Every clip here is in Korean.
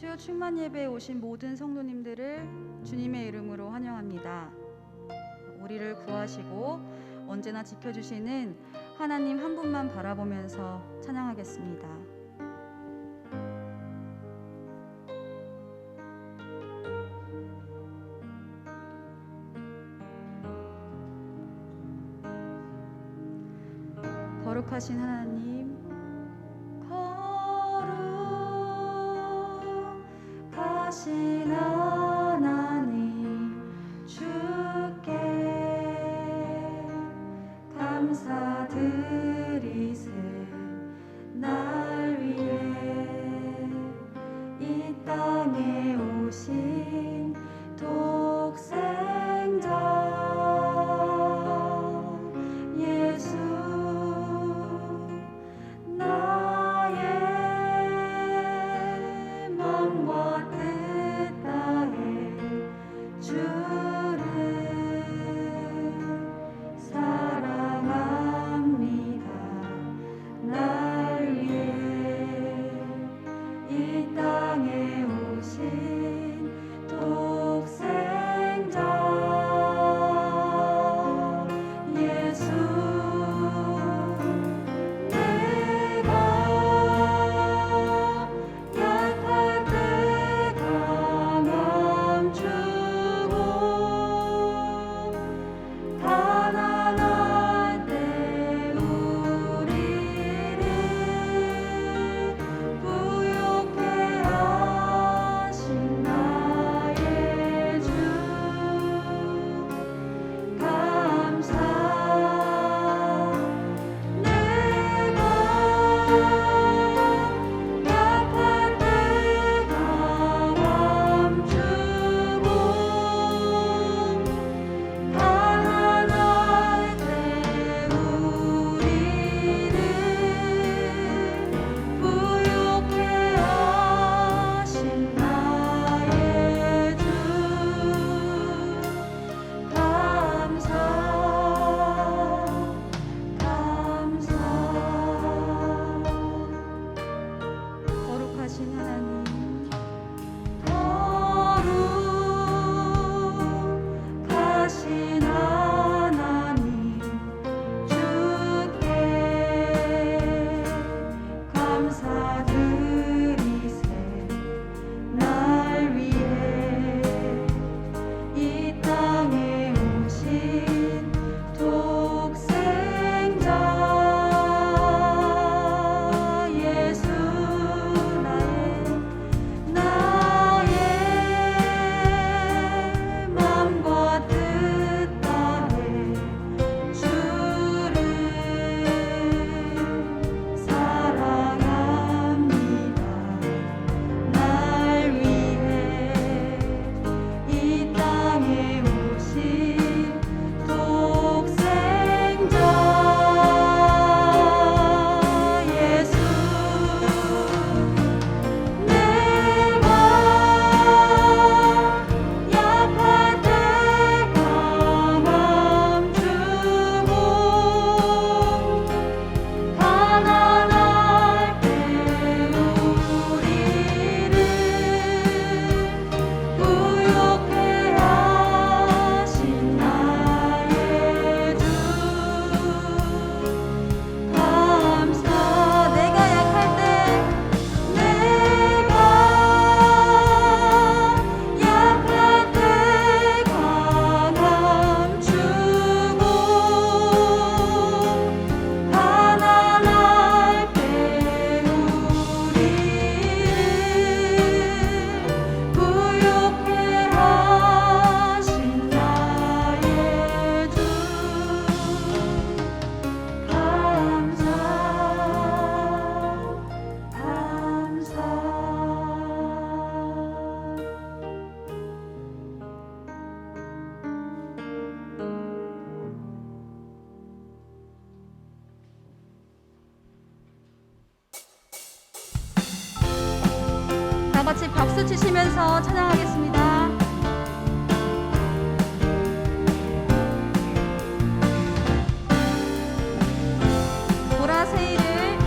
수요 충만 예배에 오신 모든 성도님들을 주님의 이름으로 환영합니다. 우리를 구하시고 언제나 지켜주시는 하나님 한 분만 바라보면서 찬양하겠습니다. 거룩하신 하나님, 거룩하신 하나님, 주께 감사드리세. 날 위해 이 땅에 오신 독생자 예수, 나의 마음과 뜻 다해 주를 사랑합니다. 날 위해 이 땅에 오신 독생자 예수, 내가 약할 때 강함 주고 가난할 때 우리를 부욕해 하신 나의 주, 감사. 내가 약할 때 강함 주고 가난할 때 우리를 부욕해 하신 나의 주, 감사, 감사. 거룩하신 하나님, 거룩하신 하나님, 주께 감사드리세. 날 위해 이 땅에 오신 독생자 예수, 나의 마음과 뜻 다해 주를 사랑합니다. 날 위해 이 땅에 오신 독생자 예수, 내가 약할 때 강함 주고 가난할 때 우리를 부욕해 하신 나의 주, 감사. 내가 약할 때, 내가 약할 때 강함 주고 가난할 때 우리를 부욕해 하신 나의 주, 감사, 감사. 다 같이 박수 치시면서 찬양하겠습니다. 보라새 이를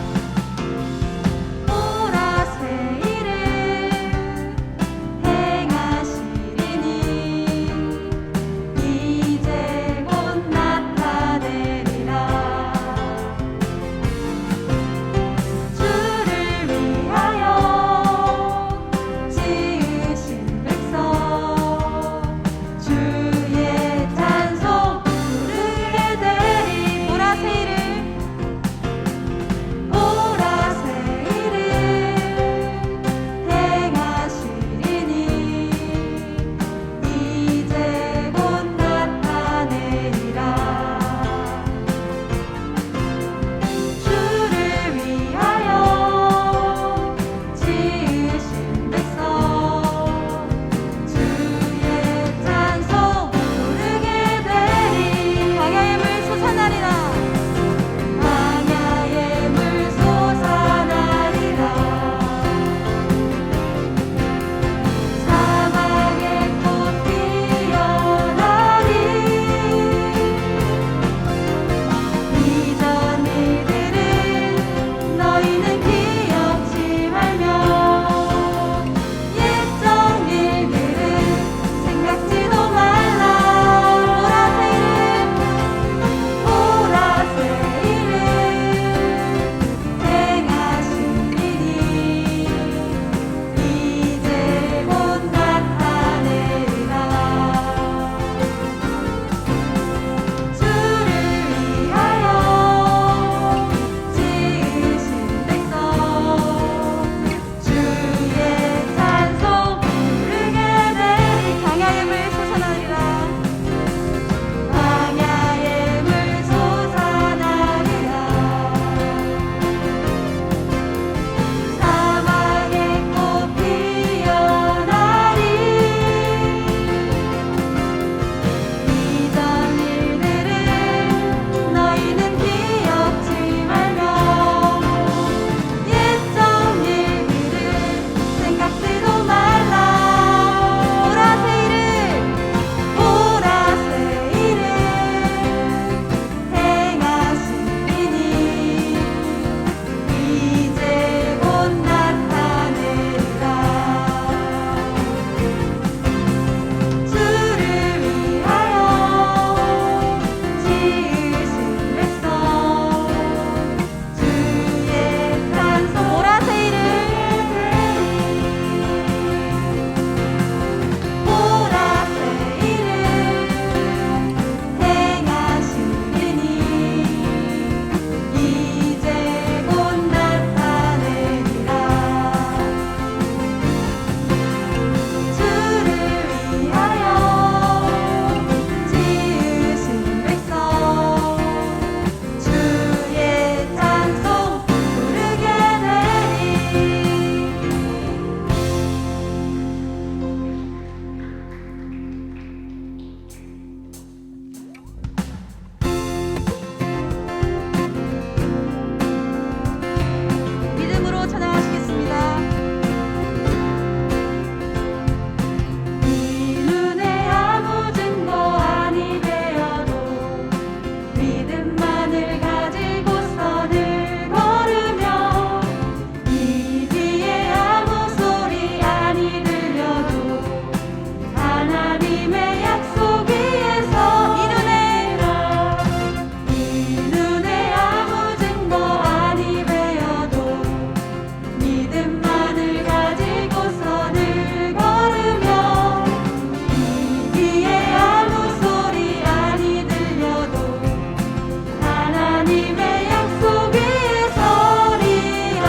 하나님의 약속 위에 서리라.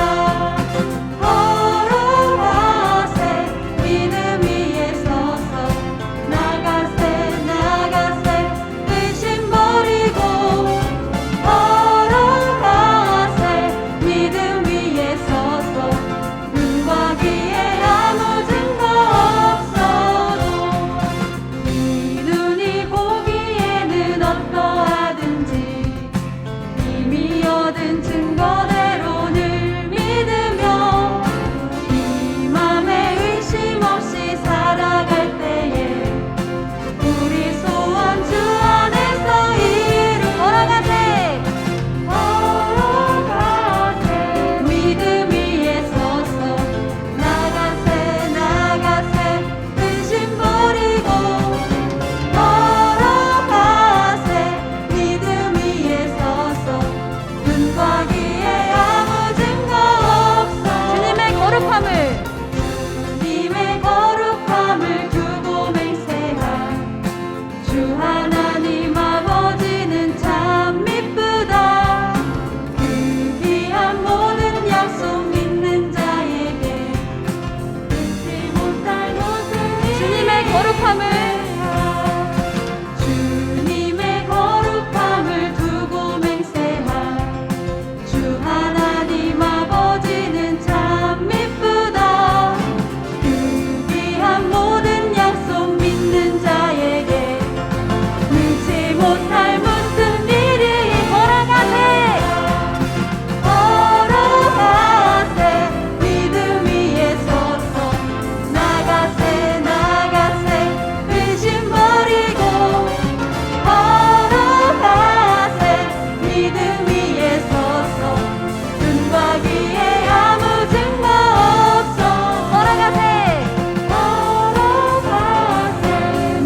걸어가세 믿음 위에 서서 나가세 나가세 의심 버리고 걸어가세 믿음 위에 서서 눈과 귀에 아무 증거 없어도 이 눈이 보기에는 어떠하든지 이미 얻은 증거대로 늘 믿으며 이 맘에 의심 없이 살아갈 때에 우리 소원 주 안에서 이루. 걸어가세 걸어가세 믿음 위에 서서 나가세 나가세 의심 버리고 걸어가세 믿음 위에 서서 눈과 귀에 아무 증거 없어. 주님의 거룩함을 두고 맹세한 주 하나님 아버지는 참 미쁘다. 그 귀한 모든 약속 믿는 자에게 잊지 못할 모든 주님의 거룩함을 두고 맹세한 주 하나님 아버지는 참 미쁘다. 그 귀한 모든 약속 믿는 자에게 능치 못할 무슨 일이. 걸어가세 걸어가세 믿음 위에 서서 나가세 나가세 의심 버리고 걸어가세 믿음 위에 서서 눈과 귀에 아무 증거 없어. 걸어가세 걸어가세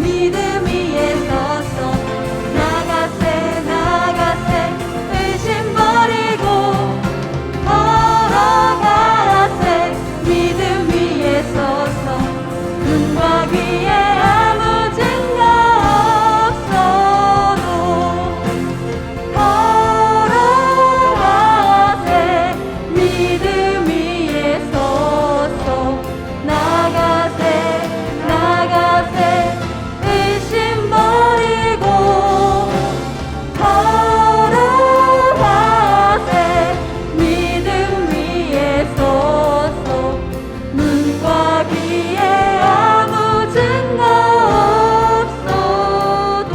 믿음 위에 서서 나가세 나가세 의심 버리고 걸어가세 믿음 위에 서서 눈과 귀에 아무 증거 없어도 걸어가세 믿음 위에 서서 나가세 나가세 의심 버리고 걸어가세 믿음 위에 서서 눈과 귀에 아무 증거 없어도.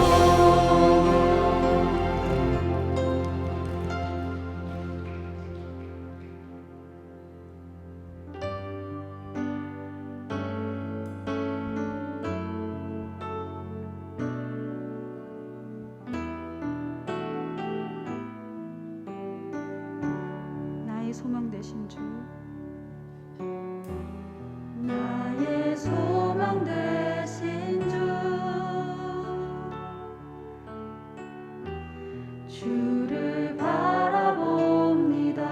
나의 소망 되신 주, 나의 소망 되신 주, 주를 바라봅니다.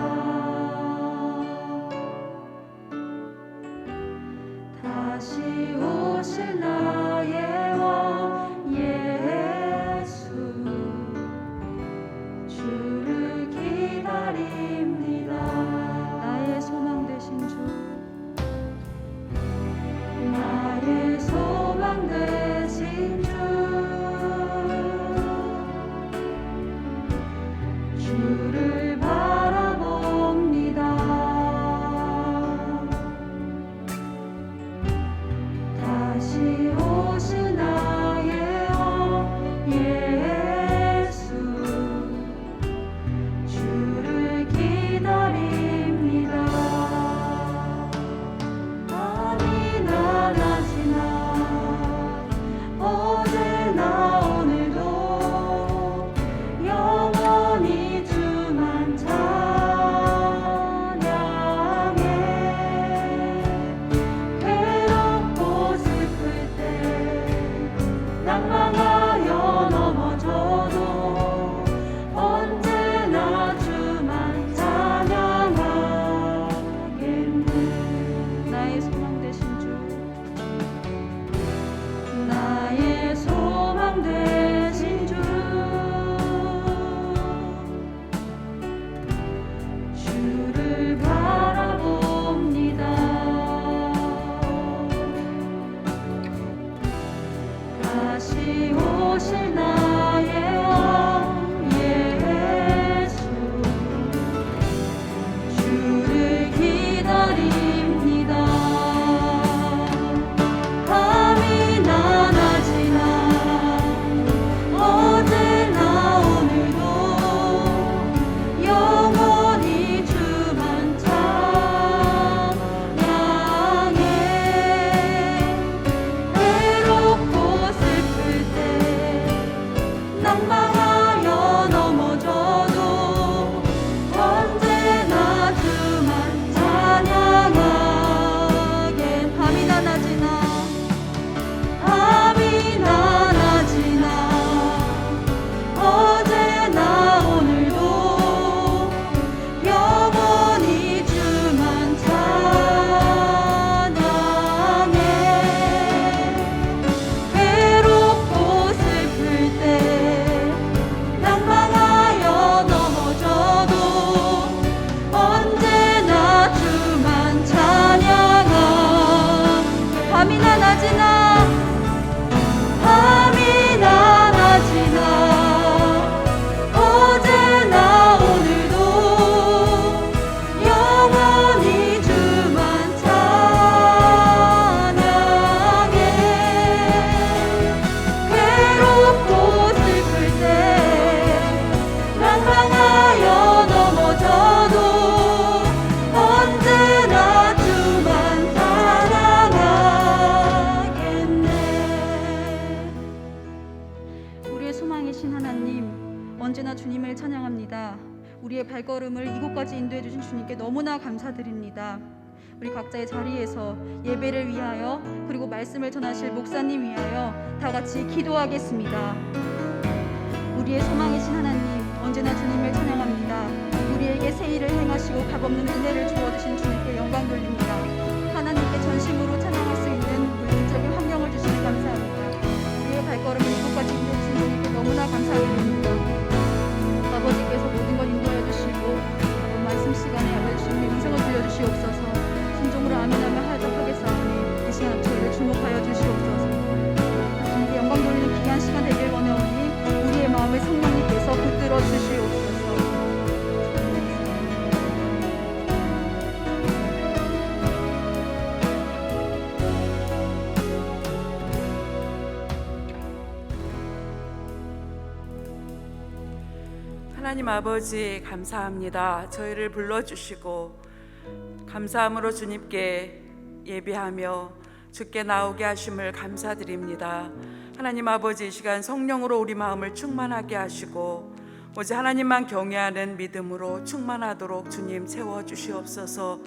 다시 오실 나의 왕 예수, 주를 기다립니다. 나의 소망 되신 주, 나의 소망 되신 주, 주를 바라봅니다. 다시 오실 나의 왕 예수, 주를 기다립니다. 아니나 낮이나 어제나 오늘도 영원히 주만 감사합니다. 우리의 발걸음을 이곳까지 인도해 주신 주님께 너무나 감사드립니다. 우리 각자의 자리에서 예배를 위하여 그리고 말씀을 전하실 목사님 위하여 다 같이 기도하겠습니다. 우리의 소망이신 하나님, 언제나 주님을 찬양합니다. 우리에게 새 일을 행하시고 값없는 은혜를 주어주신 주님께 영광 돌립니다. 하나님께 전심으로 찬양할 수 있는 물질적인 환경을 주시니 감사합니다. 우리의 발걸음을 이곳까지 인도해 주신 주님께 너무나 감사드립니다. 아버지께서 모든 걸 인도해 주시고 말씀 시간에 아버지 주님의 음성을 들려주시옵소서. 순종으로 아멘하며 하도하겠사오니 이 시간 저희를 주목하여 주시옵소서. 주님께 영광 돌리는 귀한 시간 되길 원하오니 우리의 마음을 성령님께서 붙들어 주시옵소서. 하나님 아버지 감사합니다. 저희를 불러주시고 감사함으로 주님께 예배하며 주께 나오게 하심을 감사드립니다. 하나님 아버지, 이 시간 성령으로 우리 마음을 충만하게 하시고 오직 하나님만 경외하는 믿음으로 충만하도록 주님 채워주시옵소서.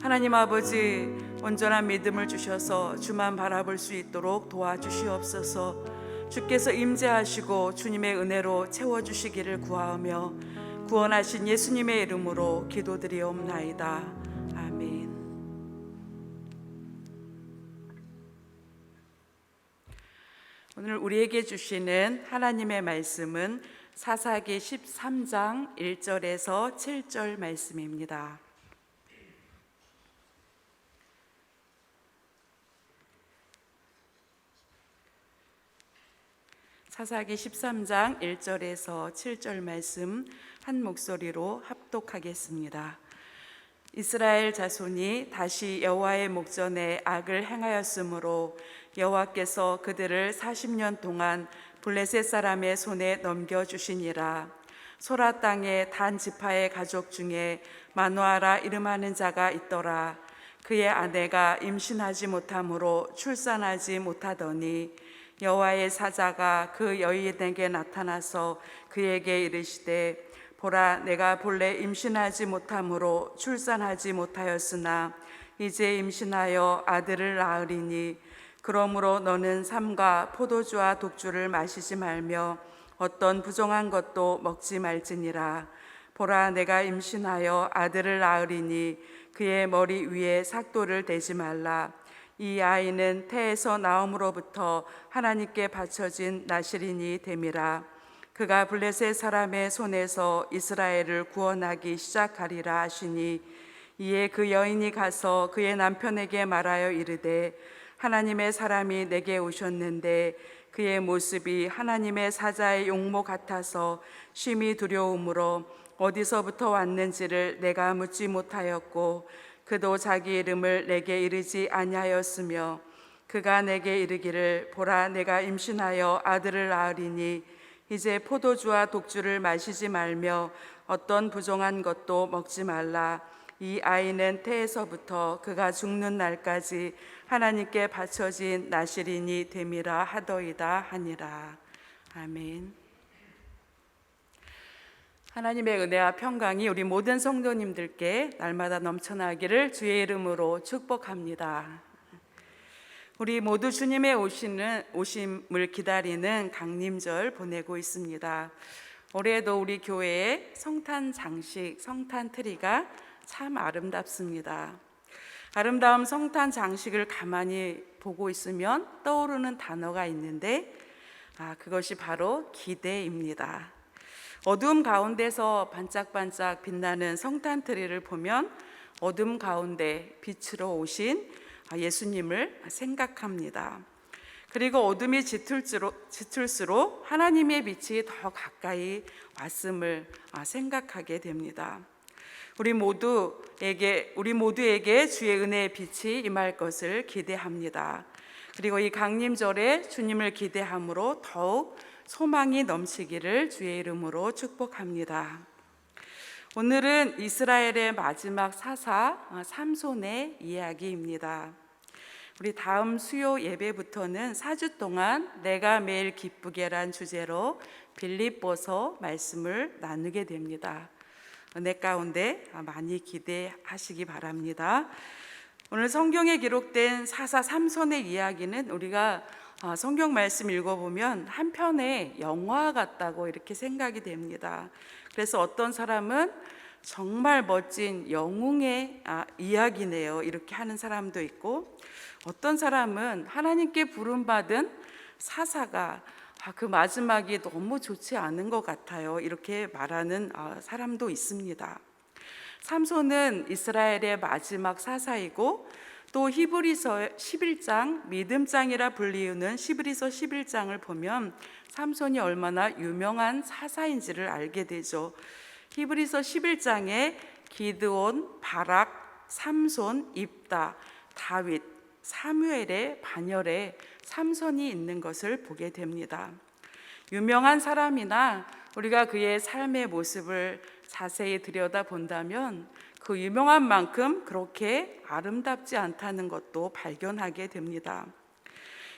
하나님 아버지, 온전한 믿음을 주셔서 주만 바라볼 수 있도록 도와주시옵소서. 주께서 임재하시고 주님의 은혜로 채워주시기를 구하며 구원하신 예수님의 이름으로 기도드리옵나이다. 아멘. 오늘 우리에게 주시는 하나님의 말씀은 사사기 13장 1절에서 7절 말씀입니다. 사사기 13장 1절에서 7절 말씀 한 목소리로 합독하겠습니다. 이스라엘 자손이 다시 여호와의 목전에 악을 행하였으므로 여호와께서 그들을 40년 동안 블레셋 사람의 손에 넘겨주시니라. 소라 땅의 단 지파의 가족 중에 마노아라 이름하는 자가 있더라. 그의 아내가 임신하지 못하므로 출산하지 못하더니 여호와의 사자가 그 여인에게 나타나서 그에게 이르시되, 보라, 내가 본래 임신하지 못하므로 출산하지 못하였으나 이제 임신하여 아들을 낳으리니 그러므로 너는 삼과 포도주와 독주를 마시지 말며 어떤 부정한 것도 먹지 말지니라. 보라, 내가 임신하여 아들을 낳으리니 그의 머리 위에 삭도를 대지 말라. 이 아이는 태에서 나옴으로부터 하나님께 바쳐진 나실인이 됨이라. 그가 블레셋 사람의 손에서 이스라엘을 구원하기 시작하리라 하시니, 이에 그 여인이 가서 그의 남편에게 말하여 이르되, 하나님의 사람이 내게 오셨는데 그의 모습이 하나님의 사자의 용모 같아서 심히 두려움으로 어디서부터 왔는지를 내가 묻지 못하였고 그도 자기 이름을 내게 이르지 아니하였으며, 그가 내게 이르기를, 보라, 내가 임신하여 아들을 낳으리니 이제 포도주와 독주를 마시지 말며 어떤 부정한 것도 먹지 말라. 이 아이는 태에서부터 그가 죽는 날까지 하나님께 바쳐진 나실인이 됨이라 하더이다 하니라. 아멘. 하나님의 은혜와 평강이 우리 모든 성도님들께 날마다 넘쳐나기를 주의 이름으로 축복합니다. 우리 모두 주님의 오심을 기다리는 강림절 보내고 있습니다. 올해도 우리 교회의 성탄 장식, 성탄 트리가 참 아름답습니다. 아름다운 성탄 장식을 가만히 보고 있으면 떠오르는 단어가 있는데, 그것이 바로 기대입니다. 어둠 가운데서 반짝반짝 빛나는 성탄 트리를 보면 어둠 가운데 빛으로 오신 예수님을 생각합니다. 그리고 어둠이 짙을수록 하나님의 빛이 더 가까이 왔음을 생각하게 됩니다. 우리 모두에게 주의 은혜의 빛이 임할 것을 기대합니다. 그리고 이 강림절에 주님을 기대함으로 더욱 소망이 넘치기를 주의 이름으로 축복합니다. 오늘은 이스라엘의 마지막 사사 삼손의 이야기입니다. 우리 다음 수요 예배부터는 4주 동안 내가 매일 기쁘게란 주제로 빌립보서 말씀을 나누게 됩니다. 은혜 가운데 많이 기대하시기 바랍니다. 오늘 성경에 기록된 사사 삼손의 이야기는 우리가 성경 말씀 읽어보면 한편의 영화 같다고 이렇게 생각이 됩니다. 그래서 어떤 사람은 정말 멋진 영웅의 이야기네요, 이렇게 하는 사람도 있고, 어떤 사람은 하나님께 부름받은 사사가 그 마지막이 너무 좋지 않은 것 같아요, 이렇게 말하는 사람도 있습니다. 삼손은 이스라엘의 마지막 사사이고, 또 히브리서 11장, 믿음장이라 불리우는 히브리서 11장을 보면 삼손이 얼마나 유명한 사사인지를 알게 되죠. 히브리서 11장에 기드온, 바락, 삼손, 입다, 다윗, 사무엘의 반열에 삼손이 있는 것을 보게 됩니다. 유명한 사람이나 우리가 그의 삶의 모습을 자세히 들여다본다면 그 유명한 만큼 그렇게 아름답지 않다는 것도 발견하게 됩니다.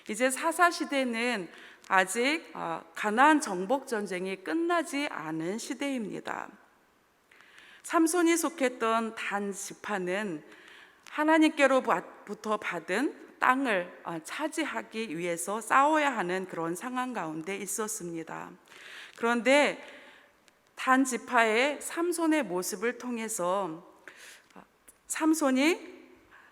이제 사사시대는 아직 가나안 정복 전쟁이 끝나지 않은 시대입니다. 삼손이 속했던 단 지파는 하나님께로부터 받은 땅을 차지하기 위해서 싸워야 하는 그런 상황 가운데 있었습니다. 그런데 단 지파의 삼손의 모습을 통해서 삼손이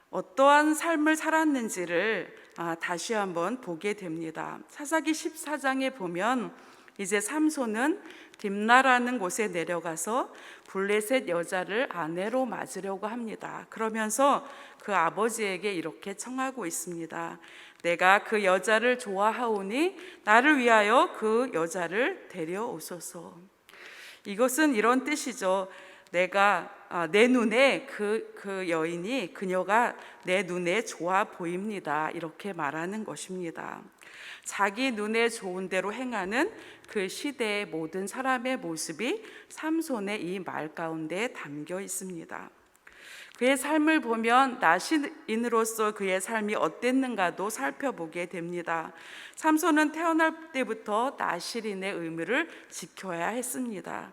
어떠한 삶을 살았는지를 다시 한번 보게 됩니다. 사사기 14장에 보면 이제 삼손은 딥나라는 곳에 내려가서 블레셋 여자를 아내로 맞으려고 합니다. 그러면서 그 아버지에게 이렇게 청하고 있습니다. 내가 그 여자를 좋아하오니 나를 위하여 그 여자를 데려오소서. 이것은 이런 뜻이죠. 내가 내 눈에 그 여인이, 그녀가 내 눈에 좋아 보입니다, 이렇게 말하는 것입니다. 자기 눈에 좋은 대로 행하는 그 시대의 모든 사람의 모습이 삼손의 이 말 가운데 담겨 있습니다. 그의 삶을 보면 나시인으로서 그의 삶이 어땠는가도 살펴보게 됩니다. 삼손은 태어날 때부터 나실인의 의무를 지켜야 했습니다.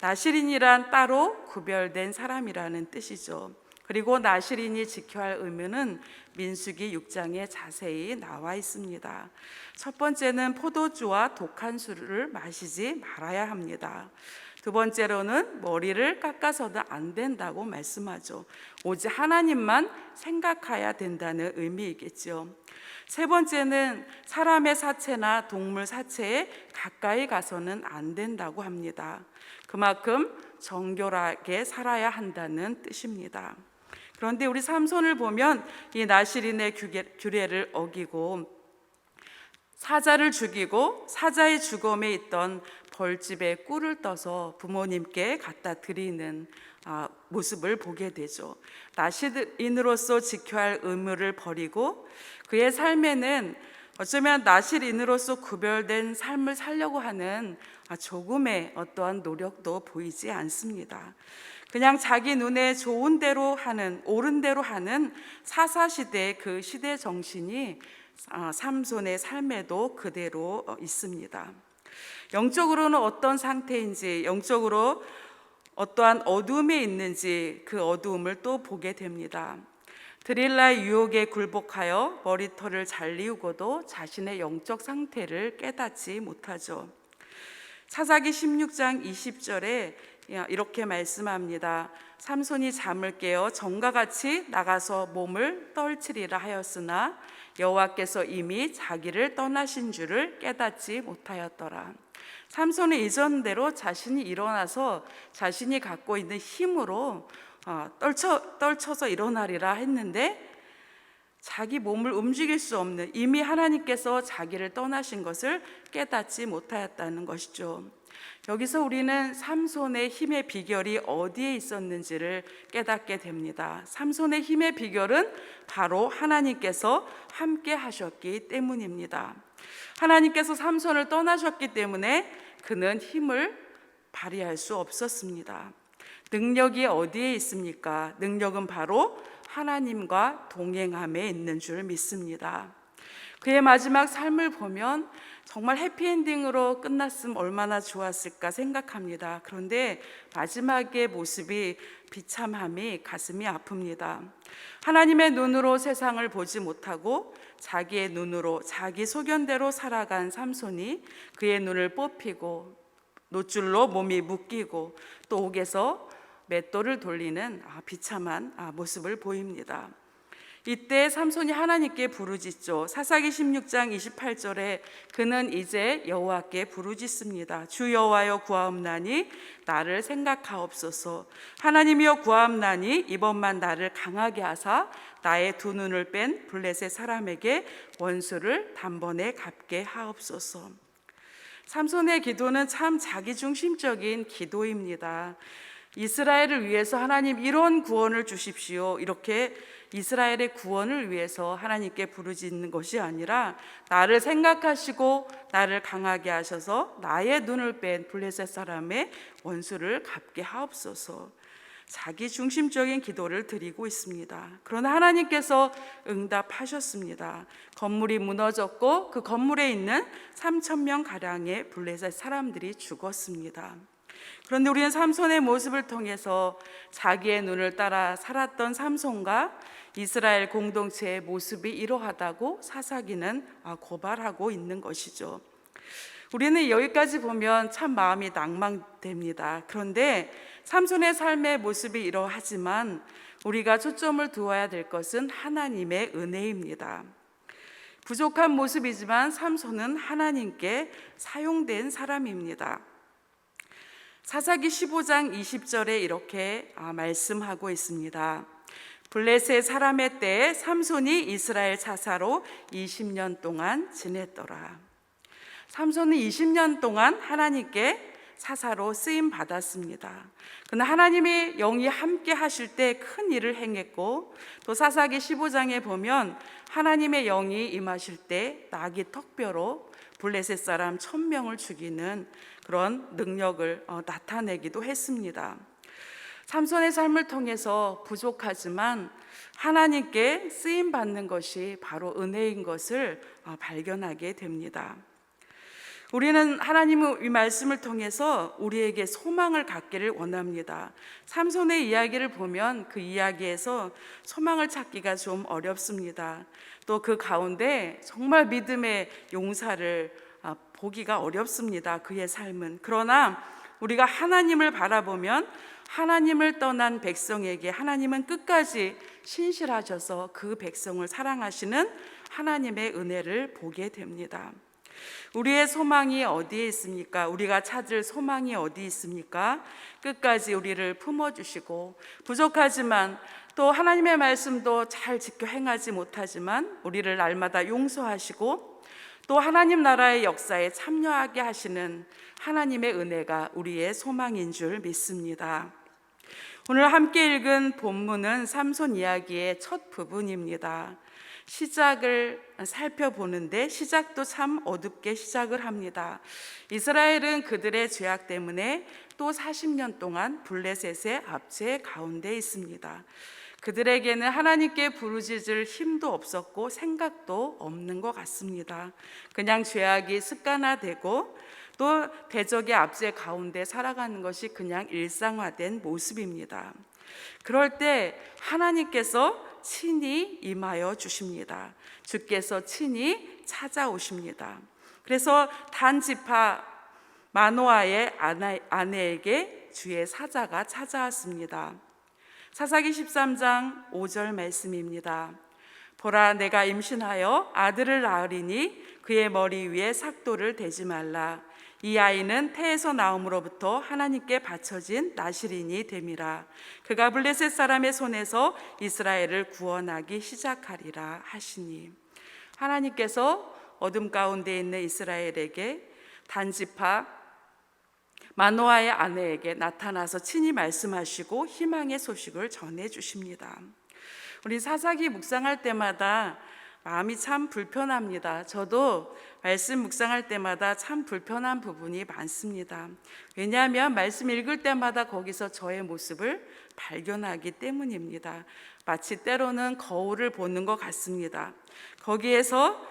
나실인이란 따로 구별된 사람이라는 뜻이죠. 그리고 나실인이 지켜야 할 의무는 민수기 6장에 자세히 나와 있습니다. 첫 번째는 포도주와 독한 술을 마시지 말아야 합니다. 두 번째로는 머리를 깎아서는 안 된다고 말씀하죠. 오직 하나님만 생각해야 된다는 의미이겠죠. 세 번째는 사람의 사체나 동물 사체에 가까이 가서는 안 된다고 합니다. 그만큼 정결하게 살아야 한다는 뜻입니다. 그런데 우리 삼손을 보면 이 나실인의 규례를 어기고 사자를 죽이고 사자의 죽음에 있던 벌집에 꿀을 떠서 부모님께 갖다 드리는 모습을 보게 되죠. 나실인으로서 지켜야 할 의무를 버리고 그의 삶에는 어쩌면 나실인으로서 구별된 삶을 살려고 하는 조금의 어떠한 노력도 보이지 않습니다. 그냥 자기 눈에 좋은 대로 하는, 옳은 대로 하는 사사시대의 그 시대 정신이 삼손의 삶에도 그대로 있습니다. 영적으로는 어떤 상태인지, 영적으로 어떠한 어두움에 있는지 그 어두움을 또 보게 됩니다. 드릴라의 유혹에 굴복하여 머리털을 잘리우고도 자신의 영적 상태를 깨닫지 못하죠. 사사기 16장 20절에 이렇게 말씀합니다. 삼손이 잠을 깨어 전과 같이 나가서 몸을 떨치리라 하였으나 여호와께서 이미 자기를 떠나신 줄을 깨닫지 못하였더라. 삼손은 이전대로 자신이 일어나서 자신이 갖고 있는 힘으로 떨쳐서 일어나리라 했는데 자기 몸을 움직일 수 없는, 이미 하나님께서 자기를 떠나신 것을 깨닫지 못하였다는 것이죠. 여기서 우리는 삼손의 힘의 비결이 어디에 있었는지를 깨닫게 됩니다. 삼손의 힘의 비결은 바로 하나님께서 함께 하셨기 때문입니다. 하나님께서 삼손을 떠나셨기 때문에 그는 힘을 발휘할 수 없었습니다. 능력이 어디에 있습니까? 능력은 바로 하나님과 동행함에 있는 줄 믿습니다. 그의 마지막 삶을 보면 정말 해피엔딩으로 끝났으면 얼마나 좋았을까 생각합니다. 그런데 마지막의 모습이 비참함이 가슴이 아픕니다. 하나님의 눈으로 세상을 보지 못하고 자기의 눈으로 자기 소견대로 살아간 삼손이 그의 눈을 뽑히고 노줄로 몸이 묶이고 또 옥에서 맷돌을 돌리는 비참한 모습을 보입니다. 이때 삼손이 하나님께 부르짖죠. 사사기 16장 28절에 그는 이제 여호와께 부르짖습니다. 주 여호와여 구하옵나니 나를 생각하옵소서. 하나님이여 구하옵나니 이번만 나를 강하게 하사 나의 두 눈을 뺀 블레셋 사람에게 원수를 단번에 갚게 하옵소서. 삼손의 기도는 참 자기중심적인 기도입니다. 이스라엘을 위해서 하나님 이런 구원을 주십시오. 이렇게 이스라엘의 구원을 위해서 하나님께 부르짖는 것이 아니라 나를 생각하시고 나를 강하게 하셔서 나의 눈을 뺀 블레셋 사람의 원수를 갚게 하옵소서. 자기 중심적인 기도를 드리고 있습니다. 그러나 하나님께서 응답하셨습니다. 건물이 무너졌고 그 건물에 있는 3,000명 가량의 블레셋 사람들이 죽었습니다. 그런데 우리는 삼손의 모습을 통해서 자기의 눈을 따라 살았던 삼손과 이스라엘 공동체의 모습이 이러하다고 사사기는 고발하고 있는 것이죠. 우리는 여기까지 보면 참 마음이 낭망됩니다. 그런데 삼손의 삶의 모습이 이러하지만 우리가 초점을 두어야 될 것은 하나님의 은혜입니다. 부족한 모습이지만 삼손은 하나님께 사용된 사람입니다. 사사기 15장 20절에 이렇게 말씀하고 있습니다. 블레셋 사람의 때에 삼손이 이스라엘 차사로 20년 동안 지냈더라. 삼손은 20년 동안 하나님께 사사로 쓰임 받았습니다. 그러나 하나님의 영이 함께 하실 때 큰 일을 행했고 또 사사기 15장에 보면 하나님의 영이 임하실 때 나귀 턱뼈로 블레셋 사람 1,000명을 죽이는 그런 능력을 나타내기도 했습니다. 삼손의 삶을 통해서 부족하지만 하나님께 쓰임 받는 것이 바로 은혜인 것을 발견하게 됩니다. 우리는 하나님의 이 말씀을 통해서 우리에게 소망을 갖기를 원합니다. 삼손의 이야기를 보면 그 이야기에서 소망을 찾기가 좀 어렵습니다. 또 그 가운데 정말 믿음의 용사를 보기가 어렵습니다. 그의 삶은. 그러나 우리가 하나님을 바라보면 하나님을 떠난 백성에게 하나님은 끝까지 신실하셔서 그 백성을 사랑하시는 하나님의 은혜를 보게 됩니다. 우리의 소망이 어디에 있습니까? 우리가 찾을 소망이 어디 있습니까? 끝까지 우리를 품어주시고 부족하지만 또 하나님의 말씀도 잘 지켜 행하지 못하지만 우리를 날마다 용서하시고 또 하나님 나라의 역사에 참여하게 하시는 하나님의 은혜가 우리의 소망인 줄 믿습니다. 오늘 함께 읽은 본문은 삼손 이야기의 첫 부분입니다. 시작을 살펴보는데 시작도 참 어둡게 시작을 합니다. 이스라엘은 그들의 죄악 때문에 또 40년 동안 블레셋의 압제 가운데 있습니다. 그들에게는 하나님께 부르짖을 힘도 없었고 생각도 없는 것 같습니다. 그냥 죄악이 습관화되고 또 대적의 압제 가운데 살아가는 것이 그냥 일상화된 모습입니다. 그럴 때 하나님께서 친히 임하여 주십니다. 주께서 친히 찾아오십니다. 그래서 단 지파 마노아의 아내에게 주의 사자가 찾아왔습니다. 사사기 13장 5절 말씀입니다. 보라, 내가 임신하여 아들을 낳으리니 그의 머리 위에 삭도를 대지 말라. 이 아이는 태에서 나옴으로부터 하나님께 바쳐진 나실인이 됨이라. 그가 블레셋 사람의 손에서 이스라엘을 구원하기 시작하리라 하시니, 하나님께서 어둠 가운데 있는 이스라엘에게 단지파 마노아의 아내에게 나타나서 친히 말씀하시고 희망의 소식을 전해 주십니다. 우리 사사기 묵상할 때마다 마음이 참 불편합니다. 저도 말씀 묵상할 때마다 참 불편한 부분이 많습니다. 왜냐하면 말씀 읽을 때마다 거기서 저의 모습을 발견하기 때문입니다. 마치 때로는 거울을 보는 것 같습니다. 거기에서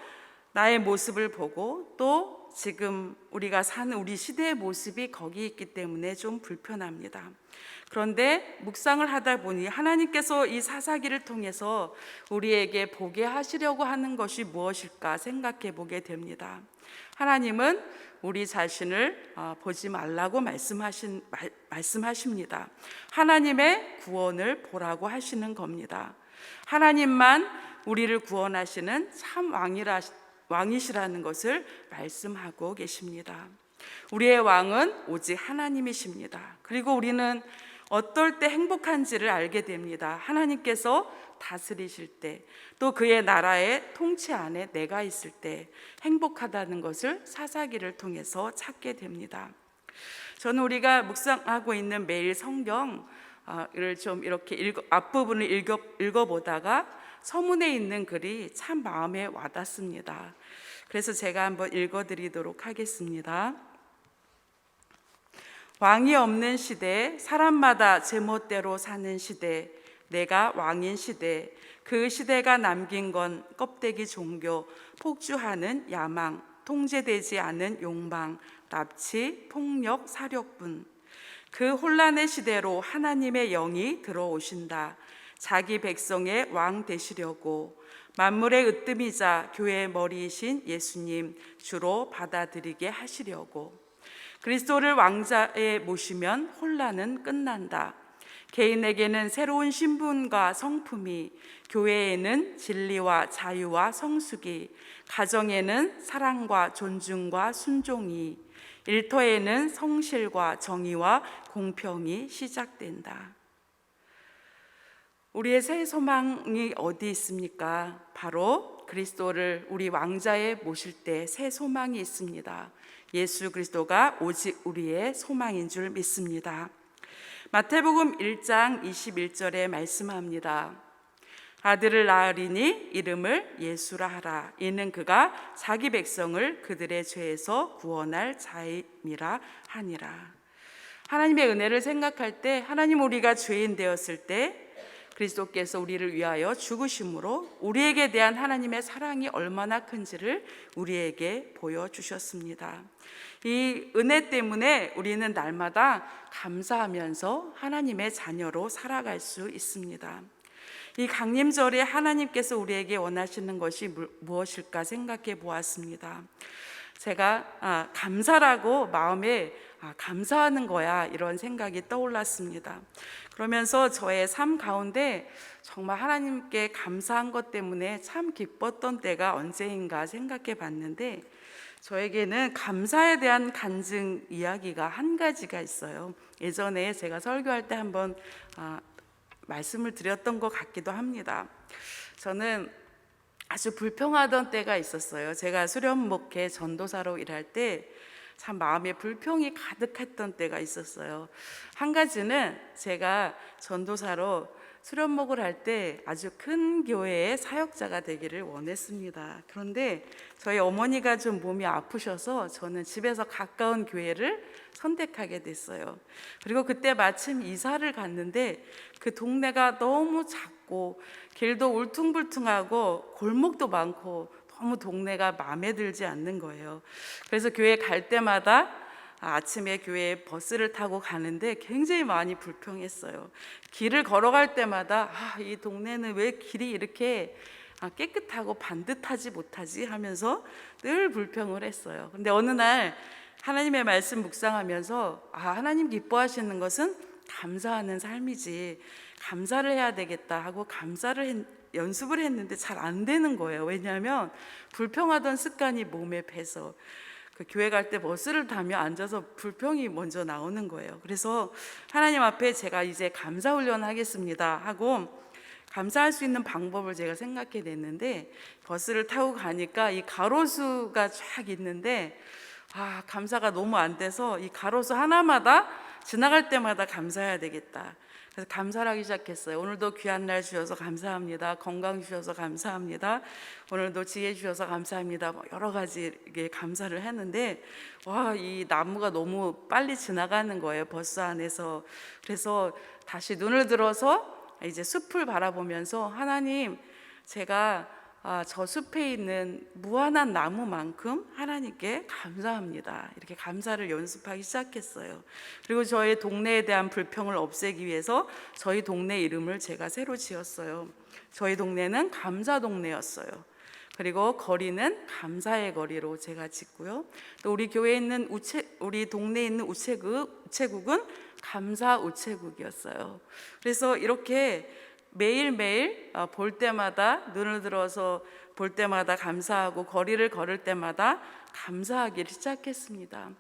나의 모습을 보고 또 지금 우리가 사는 우리 시대의 모습이 거기 있기 때문에 좀 불편합니다. 그런데 묵상을 하다 보니 하나님께서 이 사사기를 통해서 우리에게 보게 하시려고 하는 것이 무엇일까 생각해 보게 됩니다. 하나님은 우리 자신을 보지 말라고 말씀하십니다. 하나님의 구원을 보라고 하시는 겁니다. 하나님만 우리를 구원하시는 참 왕이시라는 것을 말씀하고 계십니다. 우리의 왕은 오직 하나님이십니다. 그리고 우리는 어떨 때 행복한지를 알게 됩니다. 하나님께서 다스리실 때, 또 그의 나라의 통치 안에 내가 있을 때 행복하다는 것을 사사기를 통해서 찾게 됩니다. 저는 우리가 묵상하고 있는 매일 성경을 좀 이렇게 앞부분을 읽어보다가 서문에 있는 글이 참 마음에 와닿습니다. 그래서 제가 한번 읽어드리도록 하겠습니다. 왕이 없는 시대, 사람마다 제멋대로 사는 시대, 내가 왕인 시대, 그 시대가 남긴 건 껍데기 종교, 폭주하는 야망, 통제되지 않은 욕망, 납치, 폭력, 사력분. 그 혼란의 시대로 하나님의 영이 들어오신다. 자기 백성의 왕 되시려고 만물의 으뜸이자 교회의 머리이신 예수님 주로 받아들이게 하시려고. 그리스도를 왕자에 모시면 혼란은 끝난다. 개인에게는 새로운 신분과 성품이, 교회에는 진리와 자유와 성숙이, 가정에는 사랑과 존중과 순종이, 일터에는 성실과 정의와 공평이 시작된다. 우리의 새 소망이 어디 있습니까? 바로 그리스도를 우리 왕자에 모실 때 새 소망이 있습니다. 예수 그리스도가 오직 우리의 소망인 줄 믿습니다. 마태복음 1장 21절에 말씀합니다. 아들을 낳으리니 이름을 예수라 하라. 이는 그가 자기 백성을 그들의 죄에서 구원할 자임이라 하니라. 하나님의 은혜를 생각할 때, 하나님 우리가 죄인 되었을 때 그리스도께서 우리를 위하여 죽으심으로 우리에게 대한 하나님의 사랑이 얼마나 큰지를 우리에게 보여주셨습니다. 이 은혜 때문에 우리는 날마다 감사하면서 하나님의 자녀로 살아갈 수 있습니다. 이 강림절에 하나님께서 우리에게 원하시는 것이 무엇일까 생각해 보았습니다. 제가 감사라고 마음에 감사하는 거야, 이런 생각이 떠올랐습니다. 그러면서 저의 삶 가운데 정말 하나님께 감사한 것 때문에 참 기뻤던 때가 언제인가 생각해 봤는데, 저에게는 감사에 대한 간증 이야기가 한 가지가 있어요. 예전에 제가 설교할 때 한번 말씀을 드렸던 것 같기도 합니다. 저는 아주 불평하던 때가 있었어요. 제가 수련목회 전도사로 일할 때 참 마음에 불평이 가득했던 때가 있었어요. 한 가지는 제가 전도사로 수련목을 할 때 아주 큰 교회의 사역자가 되기를 원했습니다. 그런데 저희 어머니가 좀 몸이 아프셔서 저는 집에서 가까운 교회를 선택하게 됐어요. 그리고 그때 마침 이사를 갔는데 그 동네가 너무 작고 길도 울퉁불퉁하고 골목도 많고 너무 동네가 마음에 들지 않는 거예요. 그래서 교회 갈 때마다 아침에 교회에 버스를 타고 가는데 굉장히 많이 불평했어요. 길을 걸어갈 때마다 이 동네는 왜 길이 이렇게 깨끗하고 반듯하지 못하지 하면서 늘 불평을 했어요. 근데 어느 날 하나님의 말씀 묵상하면서 하나님 기뻐하시는 것은 감사하는 삶이지, 감사를 해야 되겠다 하고 감사를 연습을 했는데 잘 안 되는 거예요. 왜냐하면 불평하던 습관이 몸에 배서 그 교회 갈 때 버스를 타며 앉아서 불평이 먼저 나오는 거예요. 그래서 하나님 앞에 제가 이제 감사 훈련 하겠습니다 하고 감사할 수 있는 방법을 제가 생각해 냈는데, 버스를 타고 가니까 이 가로수가 쫙 있는데 감사가 너무 안 돼서 이 가로수 하나마다 지나갈 때마다 감사해야 되겠다. 그래서 감사를 하기 시작했어요. 오늘도 귀한 날 주셔서 감사합니다. 건강 주셔서 감사합니다. 오늘도 지혜 주셔서 감사합니다. 뭐 여러 가지 이게 감사를 했는데, 와, 이 나무가 너무 빨리 지나가는 거예요, 버스 안에서. 그래서 다시 눈을 들어서 이제 숲을 바라보면서, 하나님, 제가 저 숲에 있는 무한한 나무만큼 하나님께 감사합니다. 이렇게 감사를 연습하기 시작했어요. 그리고 저의 동네에 대한 불평을 없애기 위해서 저희 동네 이름을 제가 새로 지었어요. 저희 동네는 감사 동네였어요. 그리고 거리는 감사의 거리로 제가 짓고요. 또 우리 교회에 있는 우리 동네에 있는 우체국은 감사 우체국이었어요. 그래서 이렇게 매일매일 볼 때마다, 눈을 들어서 볼 때마다 감사하고, 거리를 걸을 때마다 감사하기를 시작했습니다.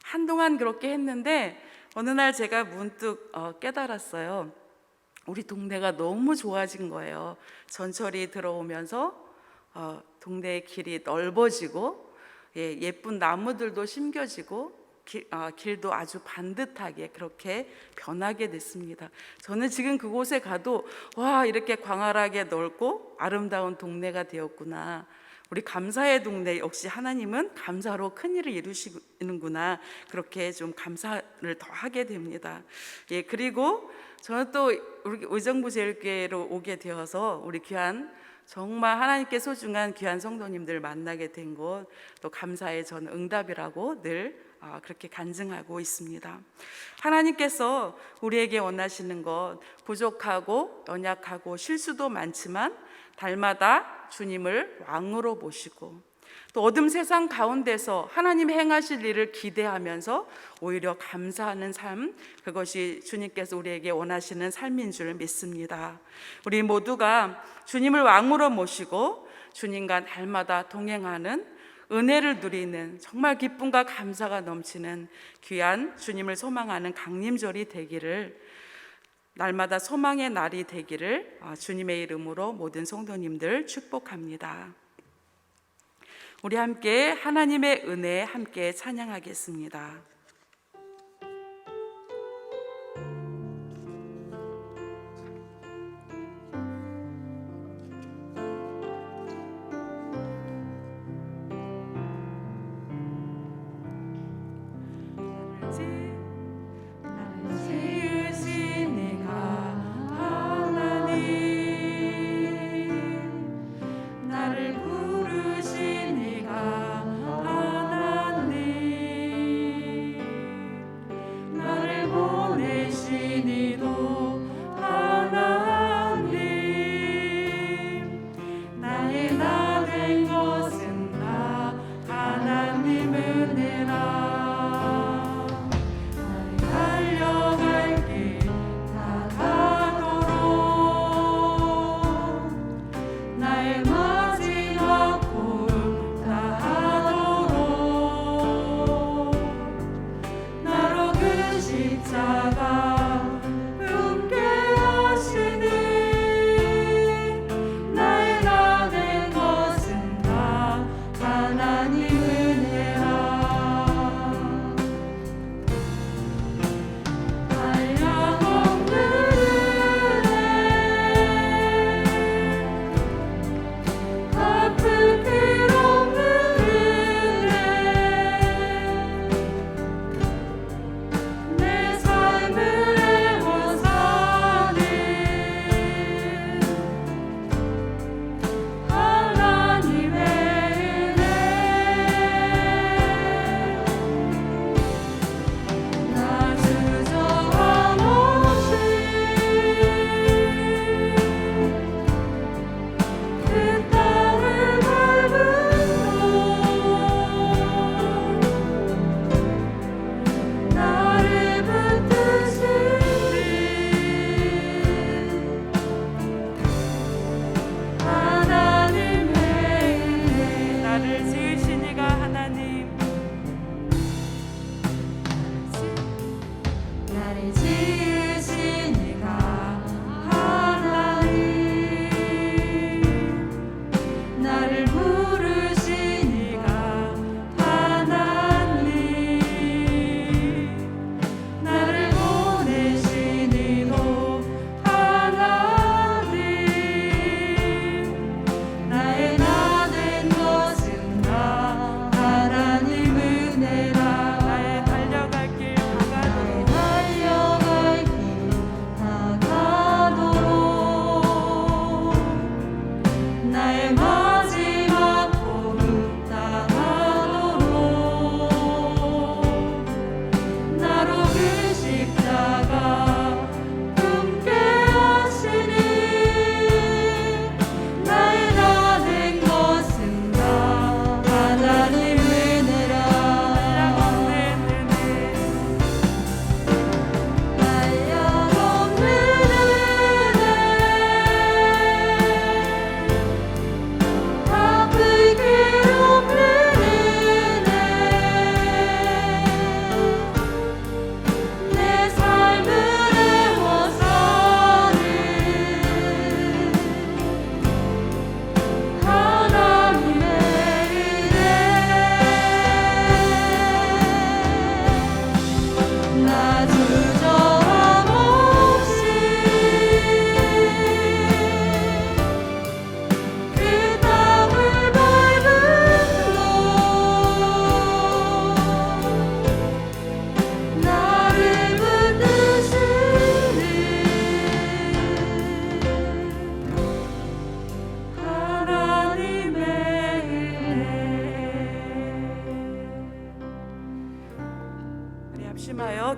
한동안 그렇게 했는데 어느 날 제가 문득 깨달았어요. 우리 동네가 너무 좋아진 거예요. 전철이 들어오면서 동네의 길이 넓어지고, 예쁜 나무들도 심겨지고, 길도 아주 반듯하게 그렇게 변하게 됐습니다. 저는 지금 그곳에 가도 와, 이렇게 광활하게 넓고 아름다운 동네가 되었구나. 우리 감사의 동네, 역시 하나님은 감사로 큰 일을 이루시는구나. 그렇게 좀 감사를 더 하게 됩니다. 그리고 저는 또 우리 의정부제일교회로 오게 되어서 우리 귀한, 정말 하나님께 소중한 귀한 성도님들 만나게 된 곳, 또 감사의 전 응답이라고 늘 그렇게 간증하고 있습니다. 하나님께서 우리에게 원하시는 것, 부족하고 연약하고 실수도 많지만 달마다 주님을 왕으로 모시고, 또 어둠 세상 가운데서 하나님 행하실 일을 기대하면서 오히려 감사하는 삶, 그것이 주님께서 우리에게 원하시는 삶인 줄 믿습니다. 우리 모두가 주님을 왕으로 모시고 주님과 날마다 동행하는, 은혜를 누리는, 정말 기쁨과 감사가 넘치는 귀한 주님을 소망하는 강림절이 되기를, 날마다 소망의 날이 되기를 주님의 이름으로 모든 성도님들 축복합니다. 우리 함께 하나님의 은혜 함께 찬양하겠습니다.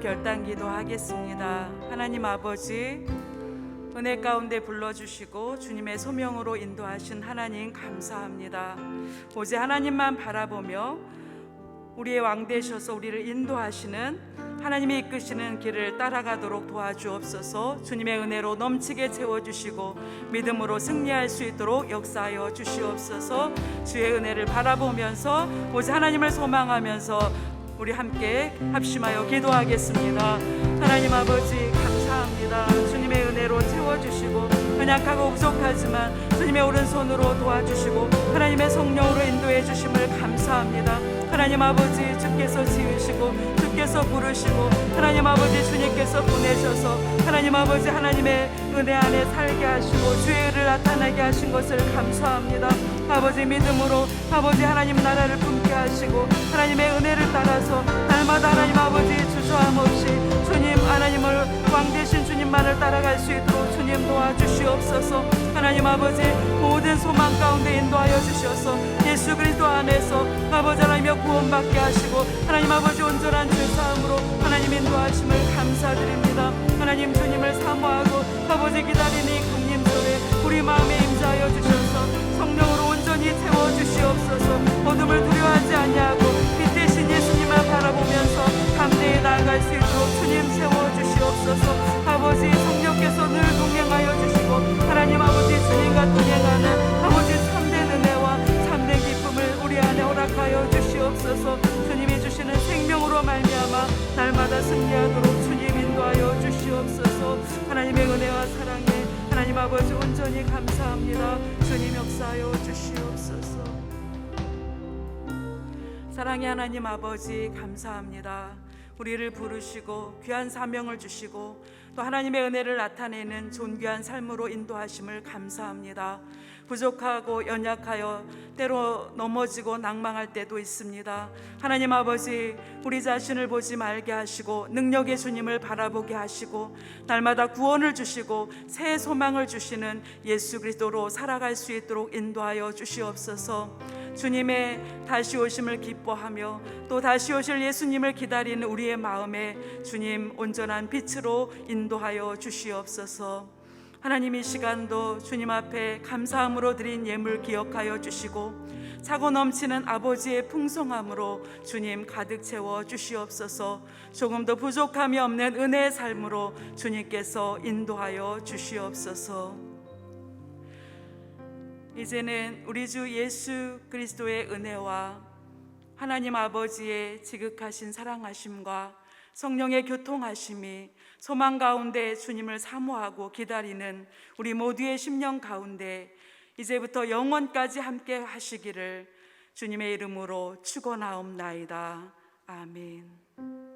결단기도 하겠습니다. 하나님 아버지, 은혜 가운데 불러주시고 주님의 소명으로 인도하신 하나님 감사합니다. 오직 하나님만 바라보며 우리의 왕 되셔서 우리를 인도하시는 하나님이 이끄시는 길을 따라가도록 도와주옵소서. 주님의 은혜로 넘치게 채워주시고 믿음으로 승리할 수 있도록 역사하여 주시옵소서. 주의 은혜를 바라보면서 오직 하나님을 소망하면서 우리 함께 합심하여 기도하겠습니다. 하나님 아버지 감사합니다. 주님의 은혜로 채워주시고 연약하고 부족하지만 주님의 오른손으로 도와주시고 하나님의 성령으로 인도해 주심을 감사합니다. 하나님 아버지, 주께서 지으시고 주께서 부르시고 하나님 아버지, 주님께서 보내셔서 하나님 아버지, 하나님의 은혜 안에 살게 하시고 주의 의를 나타나게 하신 것을 감사합니다. 아버지, 믿음으로 아버지 하나님 나라를 품게 하시고 하나님의 은혜를 따라서 날마다 하나님 아버지 주저함 없이 주님 하나님을 왕 되신 주님만을 따라갈 수 있도록 주님 도와주시옵소서. 하나님 아버지, 모든 소망 가운데 인도하여 주셔서 예수 그리스도 안에서 아버지 하나님여 구원받게 하시고 하나님 아버지 온전한 죄사함으로 하나님 인도하심을 감사드립니다. 하나님 주님을 사모하고 아버지 기다리는 이 강림절에 우리 마음에 임자하여 주셔서 성령으로 온전히 채워주시옵소서. 어둠을 두려워하지 아니하고 빛 대신 예수님을 바라보면서 담대히 나아갈 수 있도록 주님 채워주시옵소서. 아버지, 성령께서 늘 동행하여 주시고 하나님 아버지, 주님과 동행하는 아버지 참된 은혜와 참된 기쁨을 우리 안에 허락하여 주시옵소서. 주님이 주시는 생명으로 말미암아 날마다 승리하도록 주님 인도하여 주시옵소서. 하나님의 은혜와 사랑에 하나님 아버지 온전히 감사합니다. 주님 역사하여 주시옵소서. 사랑의 하나님 아버지 감사합니다. 우리를 부르시고 귀한 사명을 주시고 또 하나님의 은혜를 나타내는 존귀한 삶으로 인도하심을 감사합니다. 부족하고 연약하여 때로 넘어지고 낭망할 때도 있습니다. 하나님 아버지, 우리 자신을 보지 말게 하시고 능력의 주님을 바라보게 하시고 날마다 구원을 주시고 새 소망을 주시는 예수 그리스도로 살아갈 수 있도록 인도하여 주시옵소서. 주님의 다시 오심을 기뻐하며 또 다시 오실 예수님을 기다리는 우리의 마음에 주님 온전한 빛으로 인도하여 주시옵소서. 하나님, 이 시간도 주님 앞에 감사함으로 드린 예물 기억하여 주시고 차고 넘치는 아버지의 풍성함으로 주님 가득 채워 주시옵소서. 조금도 부족함이 없는 은혜의 삶으로 주님께서 인도하여 주시옵소서. 이제는 우리 주 예수 그리스도의 은혜와 하나님 아버지의 지극하신 사랑하심과 성령의 교통하심이 소망 가운데 주님을 사모하고 기다리는 우리 모두의 심령 가운데 이제부터 영원까지 함께 하시기를 주님의 이름으로 축원하옵나이다. 아멘.